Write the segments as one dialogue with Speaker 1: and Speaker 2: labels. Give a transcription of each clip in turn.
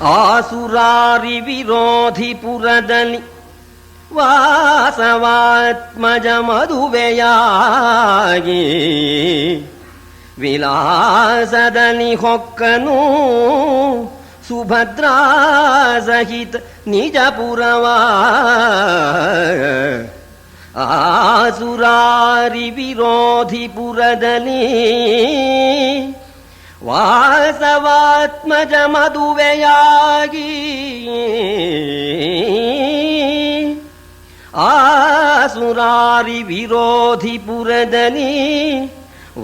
Speaker 1: ಆಸುರಾರಿ ವಿರೋಧಿ ಪುರದಲ್ಲಿ ವಾಸವಾತ್ಮಜ ಮದುವೆಯಾಗಿ ವಿಲಾಸದಲ್ಲಿ ಹೊಕ್ಕನು ಸುಭದ್ರಾ ಸಹಿತ ನಿಜಪುರವ. ಆಸುರಾರಿ ವಿರೋಧಿ ಪುರದಲ್ಲಿ ವಾಸವಾತ್ಮಜ ಮದುವೆಯಾಗಿ ಆಸುರಾರಿ ವಿರೋಧಿ ಪುರದಲ್ಲಿ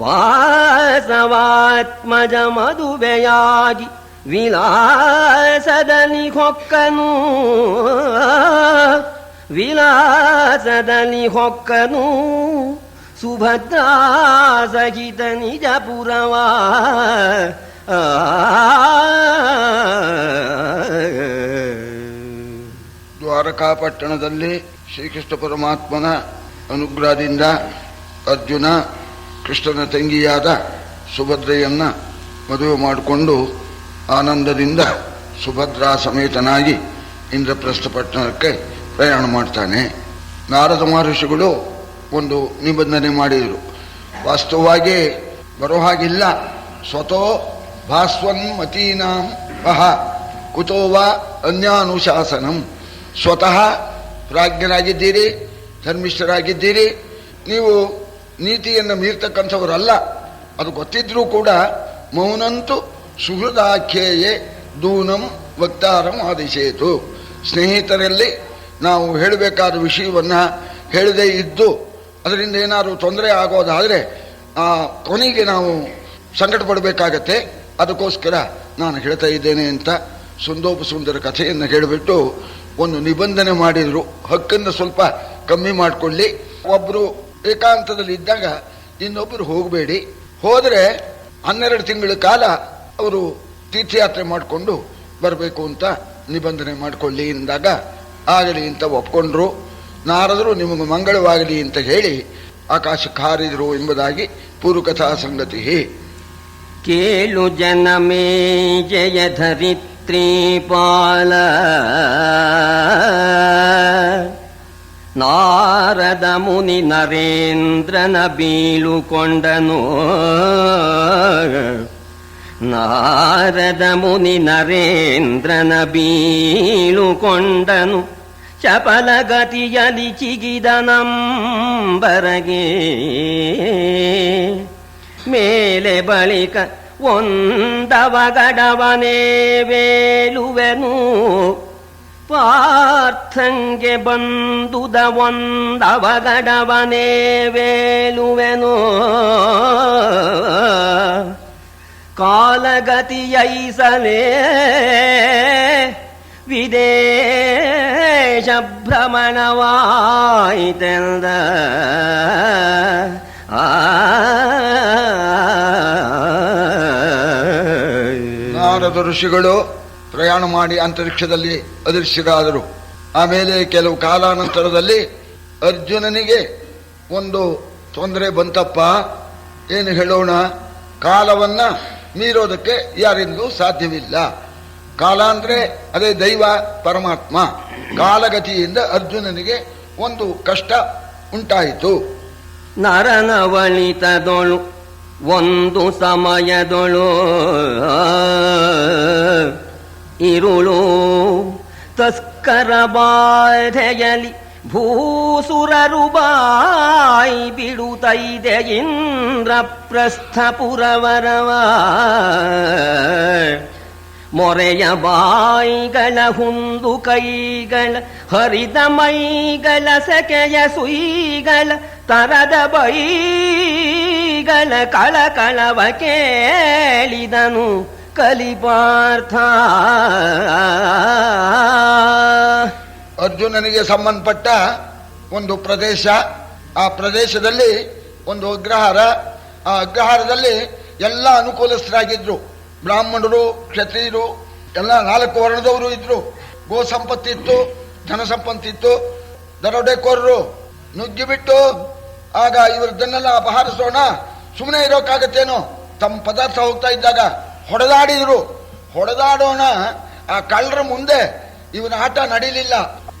Speaker 1: ವಾಸವಾತ್ಮಜ ಮದುವೆಯಾಗಿ ವಿಲಾಸದಲ್ಲಿ ಹೊಕ್ಕನು ವಿಲಾಸದಲ್ಲಿ ಹೊಕ್ಕನು ಸುಭದ್ರಾ ಸಹಿತ ನಿಜಪುರವ.
Speaker 2: ದ್ವಾರಕಾಪಟ್ಟಣದಲ್ಲಿ ಶ್ರೀಕೃಷ್ಣ ಪರಮಾತ್ಮನ ಅನುಗ್ರಹದಿಂದ ಅರ್ಜುನ ಕೃಷ್ಣನ ತಂಗಿಯಾದ ಸುಭದ್ರೆಯನ್ನ ಮದುವೆ ಮಾಡಿಕೊಂಡು ಆನಂದದಿಂದ ಸುಭದ್ರಾ ಸಮೇತನಾಗಿ ಇಂದ್ರಪ್ರಸ್ಥ ಪಟ್ಟಣಕ್ಕೆ ಪ್ರಯಾಣ ಮಾಡ್ತಾನೆ. ನಾರದ ಮಹರ್ಷಿಗಳು ಒಂದು ನಿಬಂಧನೆ ಮಾಡಿದರು. ವಾಸ್ತವವಾಗಿ ಬರೋ ಹಾಗಿಲ್ಲ. ಸ್ವತೋ ಭಾಸ್ವನ್ ಮತೀನಾಂ ವಹ ಕುತೋವಾ ಅನ್ಯಾನುಶಾಸನಂ. ಸ್ವತಃ ಪ್ರಾಜ್ಞರಾಗಿದ್ದೀರಿ, ಧರ್ಮಿಷ್ಠರಾಗಿದ್ದೀರಿ, ನೀವು ನೀತಿಯನ್ನು ಮೀರ್ತಕ್ಕಂಥವರಲ್ಲ. ಅದು ಗೊತ್ತಿದ್ರೂ ಕೂಡ ಮೌನಂತು ಸುಹೃದಾಖ್ಯೇಯೇ ದೂನಂ ವಕ್ತಾರಂ ಆದಿಶೇತು. ಸ್ನೇಹಿತರಲ್ಲಿ ನಾವು ಹೇಳಬೇಕಾದ ವಿಷಯವನ್ನು ಹೇಳದೇ ಇದ್ದು ಅದರಿಂದ ಏನಾದರೂ ತೊಂದರೆ ಆಗೋದಾದರೆ ಕೊನೆಗೆ ನಾವು ಸಂಕಟ ಪಡಬೇಕಾಗತ್ತೆ. ಅದಕ್ಕೋಸ್ಕರ ನಾನು ಹೇಳ್ತಾ ಇದ್ದೇನೆ ಅಂತ ಸುಂದರ ಕಥೆಯನ್ನು ಹೇಳಿಬಿಟ್ಟು ಒಂದು ನಿಬಂಧನೆ ಮಾಡಿದರು. ಹಕ್ಕನ್ನು ಸ್ವಲ್ಪ ಕಮ್ಮಿ ಮಾಡಿಕೊಳ್ಳಿ. ಒಬ್ಬರು ಏಕಾಂತದಲ್ಲಿ ಇದ್ದಾಗ ಇನ್ನೊಬ್ಬರು ಹೋಗಬೇಡಿ, ಹೋದರೆ 12 ತಿಂಗಳ ಕಾಲ ಅವರು ತೀರ್ಥಯಾತ್ರೆ ಮಾಡಿಕೊಂಡು ಬರಬೇಕು ಅಂತ ನಿಬಂಧನೆ ಮಾಡಿಕೊಳ್ಳಿ ಎಂದಾಗ ಆಗಲಿ ಅಂತ ಒಪ್ಕೊಂಡ್ರು. ನಾರದರು ನಿಮಗೆ ಮಂಗಳವಾಗಲಿ ಅಂತ ಹೇಳಿ ಆಕಾಶಕ್ಕೆ ಹಾರಿದರು ಎಂಬುದಾಗಿ ಪೂರ್ವಕಥಾ ಸಂಗತಿ.
Speaker 1: ಕೇಳು ಜನಮೇ ಜಯ ಧರಿತ್ರಿ ಪಾಲ ನಾರದ ಮುನಿ ನರೇಂದ್ರನ ಬೀಳುಕೊಂಡನು. ನಾರದ ಮುನಿ ನರೇಂದ್ರನ ಬೀಳುಕೊಂಡನು. ಚಪಲಗತಿಯಲಿ ಚಿಗಿದನಂಬರಗೆ ಮೇಲೆ ಬಳಿಕ ಒಂದವಗಡವನೇ ವೇಲುವೆನು. ಪಾರ್ಥಂಗೆ ಬಂದುದ ಒಂದವಗಡವನೇ ವೇಲುವೆನು. ಕಾಲಗತಿಯೈಸಲೇ ವಿದೇಶ ಭ್ರಮಣವಾಯಿತೆಂದ.
Speaker 2: ನಾರದ ಋಷಿಗಳು ಪ್ರಯಾಣ ಮಾಡಿ ಅಂತರಿಕ್ಷದಲ್ಲಿ ಅದೃಶ್ಯರಾದರು. ಆಮೇಲೆ ಕೆಲವು ಕಾಲಾನಂತರದಲ್ಲಿ ಅರ್ಜುನನಿಗೆ ಒಂದು ತೊಂದರೆ ಬಂತಪ್ಪ. ಏನು ಹೇಳೋಣ, ಕಾಲವನ್ನ ಮೀರೋದಕ್ಕೆ ಯಾರಿಂದಲೂ ಸಾಧ್ಯವಿಲ್ಲ. ಕಾಲ ಅಂದ್ರೆ ಅದೇ ದೈವ ಪರಮಾತ್ಮ. ಕಾಲಗತಿಯಿಂದ ಅರ್ಜುನನಿಗೆ ಒಂದು ಕಷ್ಟ ಉಂಟಾಯಿತು.
Speaker 1: ನರನವಳಿತದೊಳು ಒಂದು ಸಮಯದೊಳು ಇರುಳು ತಸ್ಕರ ಬಾಧೆಯಲಿ ಭೂಸುರರು ಬಾಯಿ ಬಿಡುತ್ತೈದೆ ಇಂದ್ರಪ್ರಸ್ಥಪುರವರವ. ಮೊರೆಯ ಬಾಯಿಗಳ ಹುಂದು ಕೈಗಳ ಹರಿದ ಮೈಗಳ ಸೆಕೆಯ ಸುಯಿಗಳ ತರದ ಬೈಗಳ ಕಳಕಳವ ಕೇಳಿದನು ಕಲಿಪಾರ್ಥ.
Speaker 2: ಅರ್ಜುನನಿಗೆ ಸಂಬಂಧಪಟ್ಟ ಒಂದು ಪ್ರದೇಶ, ಆ ಪ್ರದೇಶದಲ್ಲಿ ಒಂದು ಅಗ್ರಹಾರ. ಆ ಅಗ್ರಹಾರದಲ್ಲಿ ಎಲ್ಲ ಅನುಕೂಲಸ್ಥರಾಗಿದ್ರು. ಬ್ರಾಹ್ಮಣರು, ಕ್ಷತ್ರಿಯರು, ಎಲ್ಲ 4 ವರ್ಣದವರು ಇದ್ರು. ಗೋ ಸಂಪತ್ತಿತ್ತು, ಧನ ಸಂಪತ್ತಿತ್ತು. ದರೋಡೆಕೋರರು ನುಗ್ಗಿಬಿಟ್ಟು ಆಗ ಇವರದನ್ನೆಲ್ಲ ಅಪಹರಿಸೋಣ, ಸುಮ್ಮನೆ ಇರೋಕ್ಕಾಗತ್ತೇನೋ, ತಮ್ಮ ಪದಾರ್ಥ ಹೋಗ್ತಾ ಇದ್ದಾಗ ಹೊಡೆದಾಡಿದ್ರು. ಹೊಡೆದಾಡೋಣ ಆ ಕಳ್ಳರ ಮುಂದೆ ಇವನ ಆಟ ನಡೀಲಿಲ್ಲ.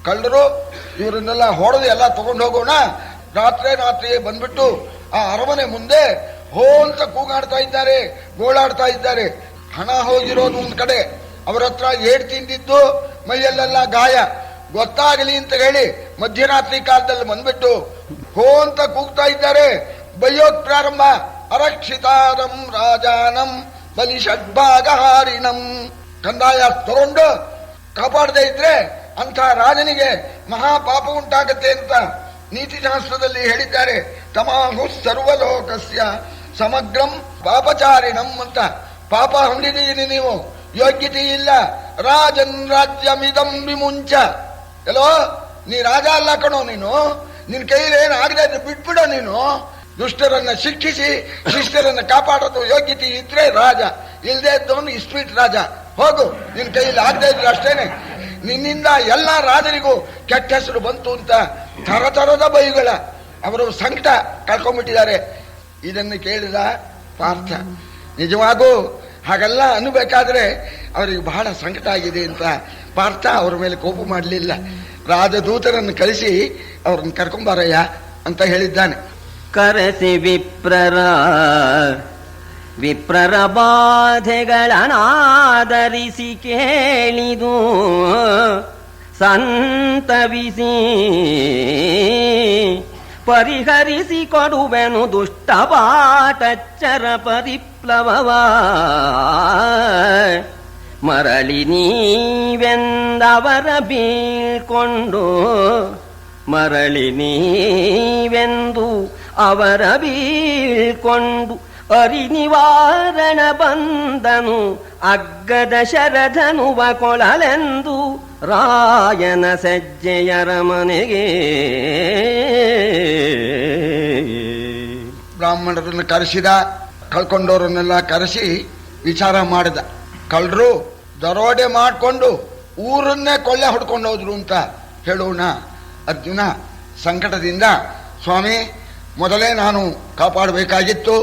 Speaker 2: ಕಳ್ಳರು ಇವರನ್ನೆಲ್ಲ ಹೊಡೆದು ಎಲ್ಲ ತಗೊಂಡು ಹೋಗೋಣ, ರಾತ್ರಿ ಬಂದ್ಬಿಟ್ಟು ಆ ಅರಮನೆ ಮುಂದೆ ಹೋ ಅಂತ ಕೂಗಾಡ್ತಾ ಇದ್ದಾರೆ, ಗೋಳಾಡ್ತಾ ಇದ್ದಾರೆ. ಹಣ ಹೋಗಿರೋದು ಒಂದ್ ಕಡೆ, ಅವರ ಹತ್ರ ಏಡ್ ತಿಂದಿದ್ದು, ಮೈಯಲ್ಲೆಲ್ಲ ಗಾಯ. ಗೊತ್ತಾಗಲಿ ಅಂತ ಹೇಳಿ ಮಧ್ಯರಾತ್ರಿ ಕಾಲದಲ್ಲಿ ಬಂದ್ಬಿಟ್ಟು ಹೋ ಅಂತ ಕೂಗ್ತಾ ಇದ್ದಾರೆ, ಬೈಯೋದ್ ಪ್ರಾರಂಭ. ಅರಕ್ಷಿತಾರಂ ರಾಜಾನಂ ಬಲಿ ಷಡ್ಭಾಗಹಾರಿಣಂ. ಕಂದಾಯ ತಗೊಂಡು ಕಾಪಾಡದೇ ಇದ್ರೆ ಅಂತ ರಾಜನಿಗೆ ಮಹಾಪಾಪ ಉಂಟಾಗತ್ತೆ ಅಂತ ನೀತಿಶಾಸ್ತ್ರದಲ್ಲಿ ಹೇಳಿದ್ದಾರೆ. ತಮಾಹು ಸರ್ವಲೋಕಸ್ಯ ಸಮಗ್ರಂ ಪಾಪಚಾರಿಣಂ ಅಂತ. ಪಾಪ ಹೊಂದಿದ್ದೀರಿ ನೀವು, ಯೋಗ್ಯತೆ ಇಲ್ಲ. ರಾಜನ್ ರಾಜ್ಯಮಿದಂ ವಿಮುಂಚ. ಎಲ್ಲೋ ನೀ ರಾಜ ಅಲ್ಲ ಕಣೋ ನೀನು, ನಿನ್ ಕೈಲಿ ಏನಾಗದೆ ಬಿಟ್ಬಿಡೋ ನೀನು. ದುಷ್ಟರನ್ನ ಶಿಕ್ಷಿಸಿ ಶಿಷ್ಟರನ್ನ ಕಾಪಾಡೋದು ಯೋಗ್ಯತೆ ಇದ್ರೆ ರಾಜ, ಇಲ್ಲದೆ ಇದ್ದವನು ಇಸ್ಪೀಟ್ ರಾಜ. ಹೋಗು, ನಿನ್ ಕೈಯಲ್ಲಿ ಆಗದೆ ಇದ್ರೆ ಅಷ್ಟೇನೆ. ನಿನ್ನಿಂದ ಎಲ್ಲ ರಾಜರಿಗೂ ಕೆಟ್ಟ ಹೆಸರು ಬಂತು ಅಂತ ತರತರದ ಬೈಗಳ ಅವರು ಸಂಕಟ ಕಳ್ಕೊಂಡ್ಬಿಟ್ಟಿದ್ದಾರೆ. ಇದನ್ನು ಕೇಳಿದ ಪಾರ್ಥ ನಿಜವಾಗೂ ಹಾಗೆಲ್ಲ ಅನ್ನಬೇಕಾದ್ರೆ ಅವರಿಗೆ ಬಹಳ ಸಂಕಟ ಆಗಿದೆ ಅಂತ ಪಾರ್ಥ ಅವರ ಮೇಲೆ ಕೋಪ ಮಾಡಲಿಲ್ಲ. ರಾಜದೂತರನ್ನು ಕಳಿಸಿ ಅವ್ರನ್ನ ಕರ್ಕೊಂಬಾರಯ್ಯ ಅಂತ ಹೇಳಿದ್ದಾನೆ.
Speaker 1: ಕರೆಸಿ ವಿಪ್ರರ ಬಾಧೆಗಳನ್ನಾದರಿಸಿ ಕೇಳಿದು ಸಂತವಿಸಿ ಪರಿಹರಿಸಿ ಕೊಡುವೆನು ದುಷ್ಟಪಾಟಚ್ಚರ ಪರಿಪ್ಲವವ. ಮರಳಿ ನೀವೆಂದವರ ಬೀಳ್ಕೊಂಡು, ಮರಳಿ ನೀವೆಂದು ಅವರ ಬೀಳ್ಕೊಂಡು ಅರಿನಿವಾರಣ ಬಂದನು ಅಗ್ಗದ ಶರಧನುವ ಕೊಳಲೆಂದು ರಾಯನ ಸಜ್ಜೆಯರ ಮನೆಗೆ.
Speaker 2: ಬ್ರಾಹ್ಮಣರನ್ನು ಕರೆಸಿದ, ಕಳ್ಕೊಂಡವರನ್ನೆಲ್ಲ ಕರೆಸಿ ವಿಚಾರ ಮಾಡಿದ. ಕಳ್ಳರು ದರೋಡೆ ಮಾಡಿಕೊಂಡು ಊರನ್ನೇ ಕೊಳ್ಳೆ ಹೊಡ್ಕೊಂಡು ಹೋದ್ರು ಅಂತ ಹೇಳೋಣ. ಅರ್ಜುನ ಸಂಕಟದಿಂದ, ಸ್ವಾಮಿ ಮೊದಲೇ ನಾನು ಕಾಪಾಡಬೇಕಾಗಿತ್ತು,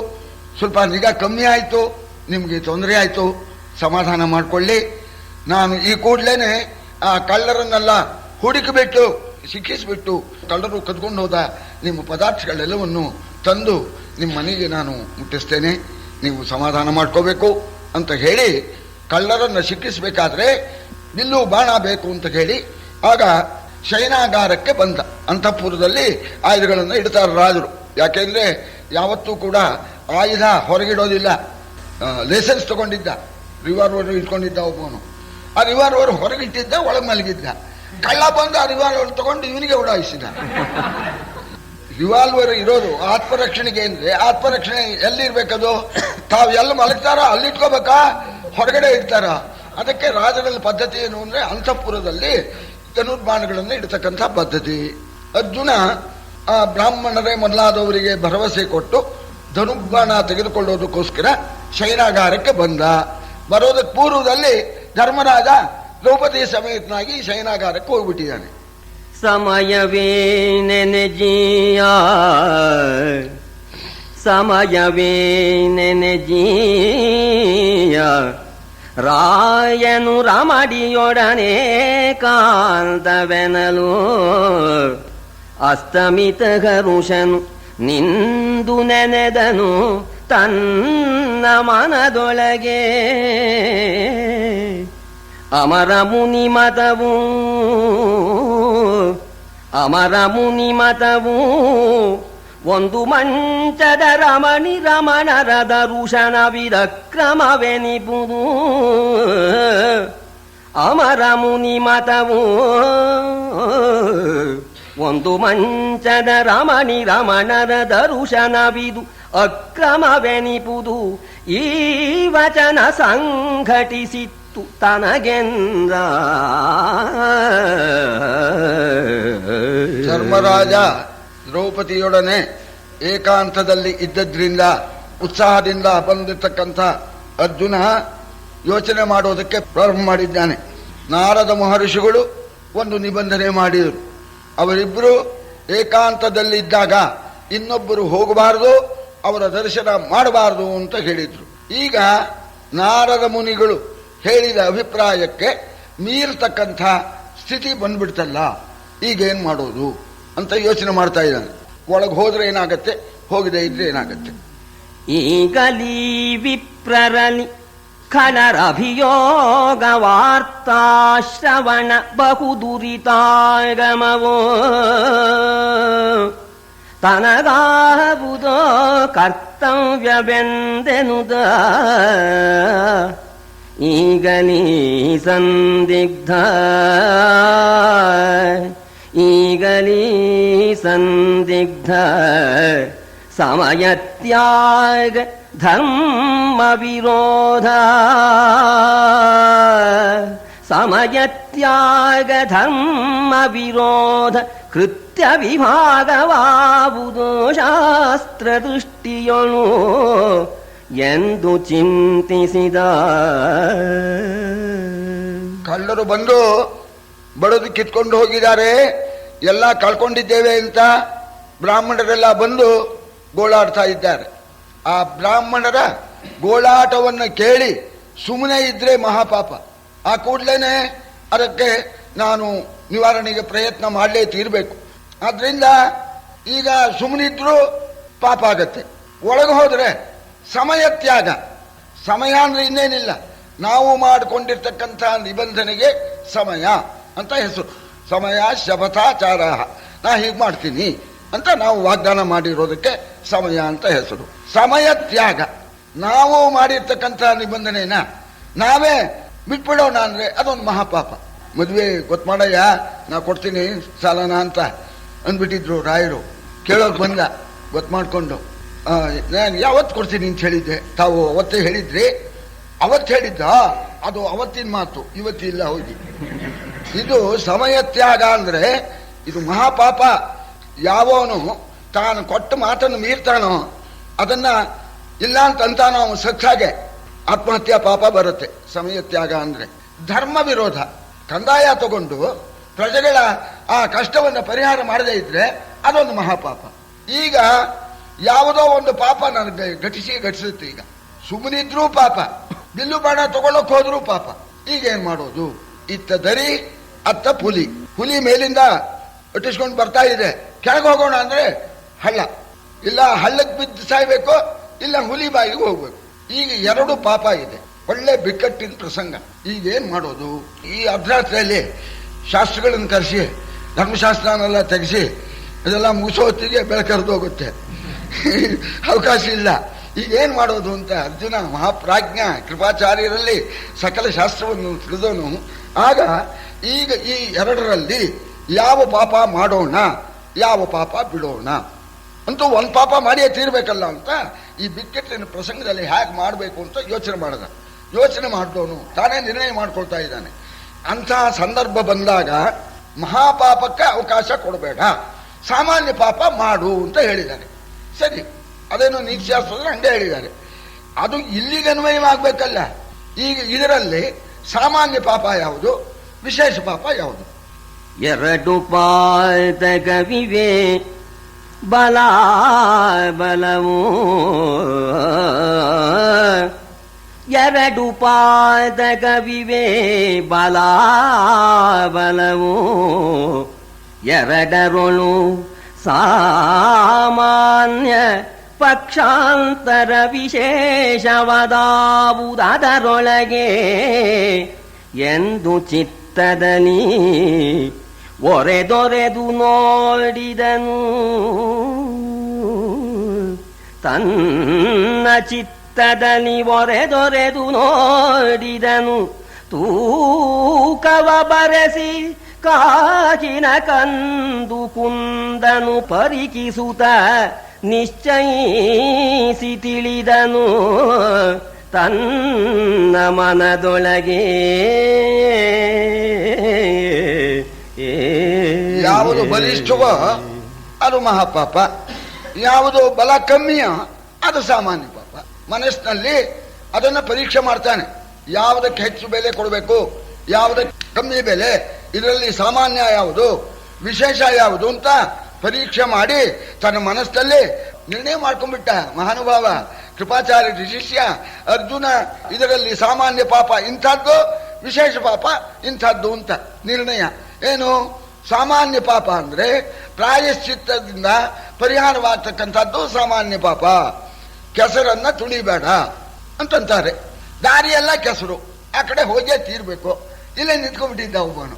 Speaker 2: ಸ್ವಲ್ಪ ನಿಗಾ ಕಮ್ಮಿ ಆಯಿತು, ನಿಮಗೆ ತೊಂದರೆ ಆಯಿತು, ಸಮಾಧಾನ ಮಾಡಿಕೊಳ್ಳಿ. ನಾನು ಈ ಕೂಡಲೇ ಆ ಕಳ್ಳರನ್ನೆಲ್ಲ ಹುಡುಕಿಬಿಟ್ಟು ಶಿಕ್ಷಿಸಿಬಿಟ್ಟು ಕಳ್ಳರು ಕದ್ಕೊಂಡು ಹೋದ ನಿಮ್ಮ ಪದಾರ್ಥಗಳೆಲ್ಲವನ್ನು ತಂದು ನಿಮ್ಮ ಮನೆಗೆ ನಾನು ಮುಟ್ಟಿಸ್ತೇನೆ, ನೀವು ಸಮಾಧಾನ ಮಾಡ್ಕೋಬೇಕು ಅಂತ ಹೇಳಿ ಕಳ್ಳರನ್ನು ಶಿಕ್ಷಿಸಬೇಕಾದ್ರೆ ಬಿಲ್ಲು ಬಾಣ ಬೇಕು ಅಂತ ಹೇಳಿ ಆಗ ಶಯನಾಗಾರಕ್ಕೆ ಬಂದ. ಅಂತಃಪುರದಲ್ಲಿ ಆಯುಧಗಳನ್ನು ಇಡ್ತಾರೆ ರಾಜರು. ಯಾಕೆಂದ್ರೆ ಯಾವತ್ತೂ ಕೂಡ ಆಯುಧ ಹೊರಗಿಡೋದಿಲ್ಲ. ಲೈಸೆನ್ಸ್ ತಗೊಂಡಿದ್ದ, ರಿವಾಲ್ವರ್ ಇಟ್ಕೊಂಡಿದ್ದ ಒಬ್ಬನು. ಆ ರಿವಾಲ್ವರ್ ಹೊರಗಿಟ್ಟಿದ್ದ, ಒಳಗೆ ಮಲಗಿದ್ದ. ಕಳ್ಳ ಬಂದು ಆ ರಿವಾಲ್ವರ್ ತಗೊಂಡು ಇವನಿಗೆ ಉಡಾಯಿಸಿದ. ರಿವಾಲ್ವರ್ ಇರೋದು ಆತ್ಮರಕ್ಷಣೆಗೆ ಅಂದ್ರೆ, ಆತ್ಮರಕ್ಷಣೆ ಎಲ್ಲಿರ್ಬೇಕದು? ತಾವು ಎಲ್ಲಿ ಮಲಗ್ತಾರೋ ಅಲ್ಲಿ ಇಟ್ಕೋಬೇಕಾ, ಹೊರಗಡೆ ಇಡ್ತಾರ? ಅದಕ್ಕೆ ರಾಜರಲ್ಲಿ ಪದ್ಧತಿ ಏನು ಅಂದ್ರೆ ಅಂತಃಪುರದಲ್ಲಿ ಧನುರ್ಬಾಣಗಳನ್ನು ಇಡ್ತಕ್ಕಂಥ ಪದ್ಧತಿ. ಅರ್ಜುನ ಆ ಬ್ರಾಹ್ಮಣರೇ ಮೊದಲಾದವರಿಗೆ ಭರವಸೆ ಕೊಟ್ಟು ಧನುರ್ಬಾಣ ತೆಗೆದುಕೊಳ್ಳೋದಕ್ಕೋಸ್ಕರ ಶಯನಾಗಾರಕ್ಕೆ ಬಂದ. ಬರೋದಕ್ಕೆ ಪೂರ್ವದಲ್ಲಿ ಧರ್ಮರಾಜ ದ್ರೌಪದಿ ಸಮೇತನಾಗಿ ಶಯನಾಗಾರಕ್ಕೆ ಹೋಗ್ಬಿಟ್ಟಿದ್ದಾನೆ.
Speaker 1: ಸಮಯವೇ ನೆನೆಜೀಯ ರಾಯನು ರಮಡಿಯೊಡನೆ ಕಾಂತವೆನಲು ಅಸ್ತಮಿತ ಹರುಷನು ನಿಂದು ನೆನೆದನು ತನ್ನ ಮನದೊಳಗೆ. ಅಮರ ಮುನಿ ಮತವು ಒಂದು ಮಂಚದ ರಮಣರ ದರುಶನ ವಿರಕ್ರಮವೆನಿಪುದು. ಅಮರ ಮುನಿ ಮತವು ಒಂದು ಮಂಚದ ರಮಣರ ದರುಶನವಿದು ಅಕ್ರಮವೆನಿಪುದು. ಈ ವಚನ ಸಂಘಟಿಸಿತ್ತು ತನಗೆಂದ.
Speaker 2: ಧರ್ಮರಾಜ ದ್ರೌಪದಿಯೊಡನೆ ಏಕಾಂತದಲ್ಲಿ ಇದ್ದದ್ರಿಂದ ಉತ್ಸಾಹದಿಂದ ಬಂದಿರತಕ್ಕಂಥ ಅರ್ಜುನ ಯೋಚನೆ ಮಾಡೋದಕ್ಕೆ ಪ್ರಾರಂಭ ಮಾಡಿದ್ದಾನೆ. ನಾರದ ಮಹರ್ಷಿಗಳು ಒಂದು ನಿಬಂಧನೆ ಮಾಡಿದರು. ಅವರಿಬ್ಬರು ಏಕಾಂತದಲ್ಲಿದ್ದಾಗ ಇನ್ನೊಬ್ಬರು ಹೋಗಬಾರದು, ಅವರ ದರ್ಶನ ಮಾಡಬಾರದು ಅಂತ ಹೇಳಿದ್ರು. ಈಗ ನಾರದ ಮುನಿಗಳು ಹೇಳಿದ ಅಭಿಪ್ರಾಯಕ್ಕೆ ಮೀರ್ತಕ್ಕಂಥ ಸ್ಥಿತಿ ಬಂದ್ಬಿಡ್ತಲ್ಲ, ಈಗೇನ್ ಮಾಡೋದು ಅಂತ ಯೋಚನೆ ಮಾಡ್ತಾ ಇದ್ದಾನೆ. ಒಳಗೆ ಹೋದ್ರೆ ಏನಾಗತ್ತೆ, ಹೋಗದೆ ಇದ್ರೆ ಏನಾಗತ್ತೆ.
Speaker 1: ಈಗಲೀ ವಿಪ್ರರಲಿ ಖಲರಭಿಯೋಗ ವಾರ್ತಾಶ್ರವಣ ಬಹು ದುರಿತಾಗಮವೋ ತನಗಾವುದೋ ಕರ್ತವ್ಯವೆಂದೆನುದ ಈಗಲೀ ಸಂದಿಗ್ಧ ಈಗಲೀ ಸಂದಿಗ್ಧ ಸಮಯತ್ಯಾಗ ಧರ್ಮ ವಿರೋಧ ಸಮಯತ್ಯಾಗ ಧರ್ಮ ವಿರೋಧ ಕೃತ್ಯ ವಿಭಾಗವಾವುದು ಶಾಸ್ತ್ರ ದೃಷ್ಟಿಯೊಳು ಎಂದು ಚಿಂತಿಸಿದ.
Speaker 2: ಕಳ್ಳರು ಬಂದು ಬಡದು ಕಿತ್ಕೊಂಡು ಹೋಗಿದ್ದಾರೆ, ಎಲ್ಲ ಕಳ್ಕೊಂಡಿದ್ದೇವೆ ಅಂತ ಬ್ರಾಹ್ಮಣರೆಲ್ಲ ಬಂದು ಗೋಳಾಡ್ತಾ ಇದ್ದಾರೆ. ಆ ಬ್ರಾಹ್ಮಣರ ಗೋಳಾಟವನ್ನು ಕೇಳಿ ಸುಮ್ಮನೆ ಇದ್ರೆ ಮಹಾಪಾಪ. ಆ ಕೂಡ್ಲೇನೆ ಅದಕ್ಕೆ ನಾನು ನಿವಾರಣೆಗೆ ಪ್ರಯತ್ನ ಮಾಡಲೇ ತೀರ್ಬೇಕು. ಆದ್ರಿಂದ ಈಗ ಸುಮ್ಮನಿದ್ರು ಪಾಪ ಆಗತ್ತೆ, ಒಳಗೆ ಹೋದ್ರೆ ಸಮಯ ತ್ಯಾಗ. ಸಮಯ ಅಂದ್ರೆ ಇನ್ನೇನಿಲ್ಲ, ನಾವು ಮಾಡಿಕೊಂಡಿರ್ತಕ್ಕಂಥ ನಿಬಂಧನೆಗೆ ಸಮಯ ಅಂತ ಹೆಸರು. ಸಮಯ ಶಪಥಾಚಾರ, ನಾ ಹೀಗೆ ಮಾಡ್ತೀನಿ ಅಂತ ನಾವು ವಾಗ್ದಾನ ಮಾಡಿರೋದಕ್ಕೆ ಸಮಯ ಅಂತ ಹೆಸರು. ಸಮಯ ತ್ಯಾಗ, ನಾವು ಮಾಡಿರ್ತಕ್ಕಂಥ ನಿಬಂಧನೆನ ನಾವೇ ಬಿಟ್ಬಿಡೋಣ ಅಂದ್ರೆ ಅದೊಂದು ಮಹಾಪಾಪ. ಮದುವೆ ಗೊತ್ತು ಮಾಡಯ್ಯ, ನಾ ಕೊಡ್ತೀನಿ ಸಾಲನ ಅಂತ ಅಂದ್ಬಿಟ್ಟಿದ್ರು ರಾಯರು. ಕೇಳೋಕ್ ಬಂದ, ಗೊತ್ತು ಮಾಡ್ಕೊಂಡು ನಾನು ಯಾವತ್ತು ಕೊಡ್ತೀನಿ ಅಂತ ಹೇಳಿದ್ದೆ. ತಾವು ಅವತ್ತೇ ಹೇಳಿದ್ರಿ, ಅವತ್ತು ಹೇಳಿದ್ದ, ಅದು ಅವತ್ತಿನ ಮಾತು, ಇವತ್ತಿಲ್ಲ ಹೋಗಿ. ಇದು ಸಮಯ ತ್ಯಾಗ ಅಂದ್ರೆ ಇದು ಮಹಾಪಾಪ. ಯಾವನು ತಾನು ಕೊಟ್ಟ ಮಾತನ್ನು ಮೀರ್ತಾನೋ ಅದನ್ನ ಇಲ್ಲ ಅಂತಾನೋ ಅವನು ಸಚ್ಚಾಗೆ ಆತ್ಮಹತ್ಯಾ ಪಾಪ ಬರುತ್ತೆ. ಸಮಯ ತ್ಯಾಗ ಅಂದ್ರೆ ಧರ್ಮ ವಿರೋಧ. ಕಂದಾಯ ತಗೊಂಡು ಪ್ರಜೆಗಳ ಆ ಕಷ್ಟವನ್ನು ಪರಿಹಾರ ಮಾಡದೇ ಇದ್ರೆ ಅದೊಂದು ಮಹಾಪಾಪ. ಈಗ ಯಾವುದೋ ಒಂದು ಪಾಪ ನನಗೆ ಘಟಿಸುತ್ತೆ. ಈಗ ಸುಮ್ಮನಿದ್ರೂ ಪಾಪ, ಬಿಲ್ಲು ಬಾಣ ತಗೊಳ್ಳೋಕ್ ಹೋದ್ರೂ ಪಾಪ. ಈಗ ಏನ್ ಮಾಡೋದು? ಇತ್ತ ದರಿ ಅತ್ತ ಹುಲಿ. ಹುಲಿ ಮೇಲಿಂದ ಒಟ್ಟಿಸ್ಕೊಂಡು ಬರ್ತಾ ಇದೆ, ಕೆಳಗೆ ಹೋಗೋಣ ಅಂದ್ರೆ ಹಳ್ಳ. ಇಲ್ಲ ಹಳ್ಳಕ್ಕೆ ಬಿದ್ದು ಸಾಯ್ಬೇಕು, ಇಲ್ಲ ಹುಲಿ ಬಾಯಿಗೆ ಹೋಗ್ಬೇಕು. ಈಗ ಎರಡು ಪಾಪ ಇದೆ. ಒಳ್ಳೆ ಬಿಕ್ಕಟ್ಟಿನ ಪ್ರಸಂಗ. ಈಗ ಏನ್ ಮಾಡೋದು? ಈ ಅರ್ಧರಾತ್ರಿಯಲ್ಲಿ ಶಾಸ್ತ್ರಗಳನ್ನು ಕರೆಸಿ ಧರ್ಮಶಾಸ್ತ್ರನೆಲ್ಲ ತೆಗೆಸಿ ಅದೆಲ್ಲ ಮುಗಿಸೋ ಹೊತ್ತಿಗೆ ಬೆಳಕರಿದು ಹೋಗುತ್ತೆ, ಅವಕಾಶ ಇಲ್ಲ. ಈಗ ಏನ್ ಮಾಡೋದು ಅಂತ ಅರ್ಜುನ ಮಹಾಪ್ರಾಜ್ಞ ಕೃಪಾಚಾರ್ಯರಲ್ಲಿ ಸಕಲ ಶಾಸ್ತ್ರವನ್ನು ತಿಳಿದವನು. ಆಗ ಈಗ ಈ ಎರಡರಲ್ಲಿ ಯಾವ ಪಾಪ ಮಾಡೋಣ, ಯಾವ ಪಾಪ ಬಿಡೋಣ ಅಂತೂ ಒಂದು ಪಾಪ ಮಾಡಿಯೇ ತೀರ್ಬೇಕಲ್ಲ ಅಂತ ಈ ಬಿಕ್ಕಟ್ಟಿನ ಪ್ರಸಂಗದಲ್ಲಿ ಹೇಗೆ ಮಾಡಬೇಕು ಅಂತ ಯೋಚನೆ ಮಾಡಿದವನು ತಾನೇ ನಿರ್ಣಯ ಮಾಡ್ಕೊಳ್ತಾ ಇದ್ದಾನೆ. ಅಂಥ ಸಂದರ್ಭ ಬಂದಾಗ ಮಹಾಪಾಪಕ್ಕೆ ಅವಕಾಶ ಕೊಡಬೇಡ, ಸಾಮಾನ್ಯ ಪಾಪ ಮಾಡು ಅಂತ ಹೇಳಿದ್ದಾರೆ. ಸರಿ, ಅದೇನೋ ನೀತಿಶಾಸ್ತ್ರದಲ್ಲಿ ಹಂಗೆ ಹೇಳಿದ್ದಾರೆ. ಅದು ಇಲ್ಲಿಗೆ ಅನ್ವಯವಾಗಬೇಕಲ್ಲ. ಈಗ ಇದರಲ್ಲಿ ಸಾಮಾನ್ಯ ಪಾಪ ಯಾವುದು, ವಿಶೇಷ ಪಾಪ ಯಾವುದು?
Speaker 1: ಎರಡು ಪಾದಕವಿವೆ ಬಲವು, ಎರಡು ಪಾದಕವಿವೆ ಬಲವು, ಎರಡರೊಳು ಸಾಮಾನ್ಯ ಪಕ್ಷಾಂತರ ವಿಶೇಷವಾದಾವುದರೊಳಗೆ ಎಂದು ಚಿತ್ತದಲ್ಲಿ ಒರೆದೊರೆದು ನೋಡಿದನು. ತನ್ನ ಚಿತ್ತದಲ್ಲಿ ಒರೆದೊರೆದು ನೋಡಿದನು. ತೂಕವ ಬರೆಸಿ ಕಾಚಿನ ಕಂದು ಕುಂದನು ಪರಿಕಿಸುತ್ತ ನಿಶ್ಚಯಿಸಿ ತಿಳಿದನು ತನ್ನ ಮನದೊಳಗೆ.
Speaker 2: ಯಾವುದು ಬಲಿಷ್ಠವೋ ಅದು ಮಹಾಪಾಪ, ಯಾವುದು ಬಲ ಕಮ್ಮಿಯೋ ಅದು ಸಾಮಾನ್ಯ ಪಾಪ. ಮನಸ್ಸಿನಲ್ಲಿ ಅದನ್ನ ಪರೀಕ್ಷೆ ಮಾಡ್ತಾನೆ. ಯಾವುದಕ್ಕೆ ಹೆಚ್ಚು ಬೆಲೆ ಕೊಡಬೇಕು, ಯಾವುದಕ್ಕೆ ಕಮ್ಮಿ ಬೆಲೆ, ಇದರಲ್ಲಿ ಸಾಮಾನ್ಯ ಯಾವುದು, ವಿಶೇಷ ಯಾವುದು ಅಂತ ಪರೀಕ್ಷೆ ಮಾಡಿ ತನ್ನ ಮನಸ್ಸಲ್ಲಿ ನಿರ್ಣಯ ಮಾಡ್ಕೊಂಡ್ಬಿಟ್ಟ ಮಹಾನುಭಾವ ಕೃಪಾಚಾರ್ಯ ಶಿಷ್ಯ ಅರ್ಜುನ. ಇದರಲ್ಲಿ ಸಾಮಾನ್ಯ ಪಾಪ ಇಂಥದ್ದು, ವಿಶೇಷ ಪಾಪ ಇಂಥದ್ದು ಅಂತ ನಿರ್ಣಯ. ಏನು ಸಾಮಾನ್ಯ ಪಾಪ ಅಂದ್ರೆ ಪ್ರಾಯಶ್ಚಿತ್ತದಿಂದ ಪರಿಹಾರವಾಗ್ತಕ್ಕಂಥದ್ದು ಸಾಮಾನ್ಯ ಪಾಪ. ಕೆಸರನ್ನ ತುಳಿಬೇಡ ಅಂತಂತಾರೆ. ದಾರಿಯೆಲ್ಲ ಕೆಸರು, ಆ ಕಡೆ ಹೋಗೇ ತೀರ್ಬೇಕು. ಇಲ್ಲೇ ನಿಂತ್ಕೊಂಡ್ಬಿಟ್ಟಿದ್ದ ಒಬ್ಬನು.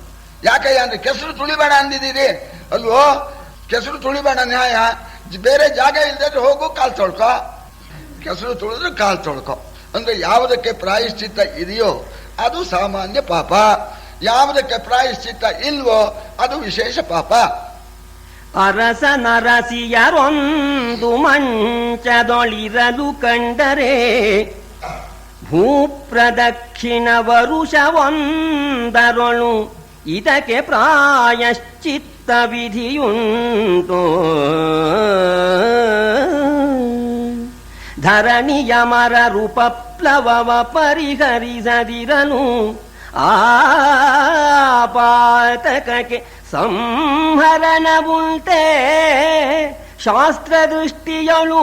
Speaker 2: ಯಾಕಯ್ಯ ಅಂದ್ರೆ ಕೆಸರು ತುಳಿಬೇಡ ಅಂದಿದ್ದೀರಿ ಅಲ್ವೋ, ಕೆಸರು ತುಳಿಬೇಡ ನ್ಯಾಯ. ಬೇರೆ ಜಾಗ ಇಲ್ದಿದ್ರೆ ಹೋಗು, ಕಾಲ್ ತೊಳ್ಕೊ. ಕೆಸರು ತುಳಿದ್ರೆ ಕಾಲ್ ತೊಳ್ಕೊ ಅಂದ್ರೆ ಯಾವುದಕ್ಕೆ ಪ್ರಾಯಶ್ಚಿತ್ತ ಇದೆಯೋ ಅದು ಸಾಮಾನ್ಯ ಪಾಪ, ಯಾವುದಕ್ಕೆ ಪ್ರಾಯಶ್ಚಿತ್ತ ಇಲ್ವೋ ಅದು ವಿಶೇಷ ಪಾಪ.
Speaker 1: ಅರಸ ನರಸಿಯರೊಂದು ಮಂಚದೊಳಿರಲು ಕಂಡರೆ ಭೂಪ್ರದಕ್ಷಿಣ ವರುಷವೊಂದರೊಳು ಇದಕ್ಕೆ ಪ್ರಾಯಶ್ಚಿತ್ತ ವಿಧಿಯುಂಟು. ಧರಣಿಯ ಮರರು ಪಪ್ಲವವ ಪರಿಹರಿಸದಿರಲು ಆಪಾತಕಕ್ಕೆ ಸಂಹರಣವುಂಟೆ ಶಾಸ್ತ್ರದೃಷ್ಟಿಯಳು.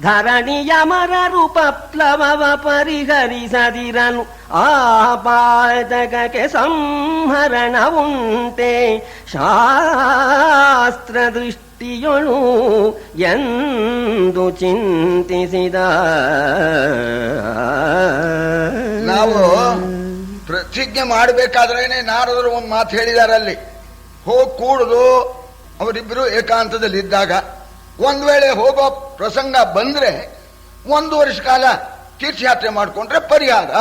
Speaker 1: ಧರಣಿಯ ಮರರು ಪಪ್ಲವವ ಪರಿಹರಿಸದಿರಲು ಆಪಾತಕಕ್ಕೆ ಸಂಹರಣವುಂಟೆ ಶಾಸ್ತ್ರದೃಷ್ಟಿಯಳು ಎಂದು ಚಿಂತಿಸಿದ.
Speaker 2: ನಾವು ಪ್ರತಿಜ್ಞೆ ಮಾಡಬೇಕಾದ್ರೇನೆ ನಾರದರು ಒಂದು ಮಾತು ಹೇಳಿದಾರಲ್ಲಿ, ಹೋಗಿ ಕೂಡುದು ಅವರಿಬ್ಬರು ಏಕಾಂತದಲ್ಲಿ ಇದ್ದಾಗ ಒಂದ್ ವೇಳೆ ಹೋಗೋ ಪ್ರಸಂಗ ಬಂದ್ರೆ 1 ವರ್ಷ ಕಾಲ ತೀರ್ಥಯಾತ್ರೆ ಮಾಡ್ಕೊಂಡ್ರೆ ಪರಿಹಾರ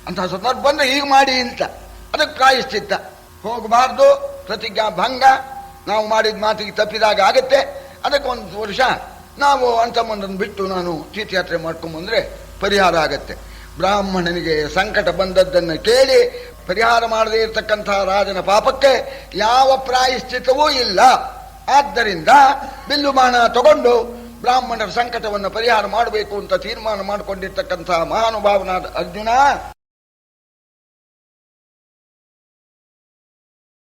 Speaker 2: ಅಂತ ಸಂದರ್ಭ ಬಂದ್ರೆ ಹೀಗೆ ಮಾಡಿ ಅಂತ. ಅದಕ್ಕೆ ಪ್ರಾಯಶ್ಚಿತ್ತ. ಹೋಗಬಾರ್ದು, ಪ್ರತಿಜ್ಞಾ ಭಂಗ, ನಾವು ಮಾಡಿದ ಮಾತಿಗೆ ತಪ್ಪಿದಾಗ ಆಗತ್ತೆ. ಅದಕ್ಕೆ 1 ವರ್ಷ ನಾವು ಅಂತಮ್ಮಂದನ್ನು ಬಿಟ್ಟು ನಾನು ತೀರ್ಥಯಾತ್ರೆ ಮಾಡ್ಕೊಂಡ್ಬಂದ್ರೆ ಪರಿಹಾರ ಆಗತ್ತೆ. ಬ್ರಾಹ್ಮಣನಿಗೆ ಸಂಕಟ ಬಂದದ್ದನ್ನು ಕೇಳಿ ಪರಿಹಾರ ಮಾಡದೇ ಇರತಕ್ಕಂಥ ರಾಜನ ಪಾಪಕ್ಕೆ ಯಾವ ಪ್ರಾಯಶ್ಚಿತ್ತವೂ ಇಲ್ಲ. ಆದ್ದರಿಂದ ಬಿಲ್ಲು ಬಾಣ ತಗೊಂಡು ಬ್ರಾಹ್ಮಣರ ಸಂಕಟವನ್ನು ಪರಿಹಾರ ಮಾಡಬೇಕು ಅಂತ ತೀರ್ಮಾನ ಮಾಡಿಕೊಂಡಿರ್ತಕ್ಕಂಥ ಮಹಾನುಭಾವನಾದ ಅರ್ಜುನ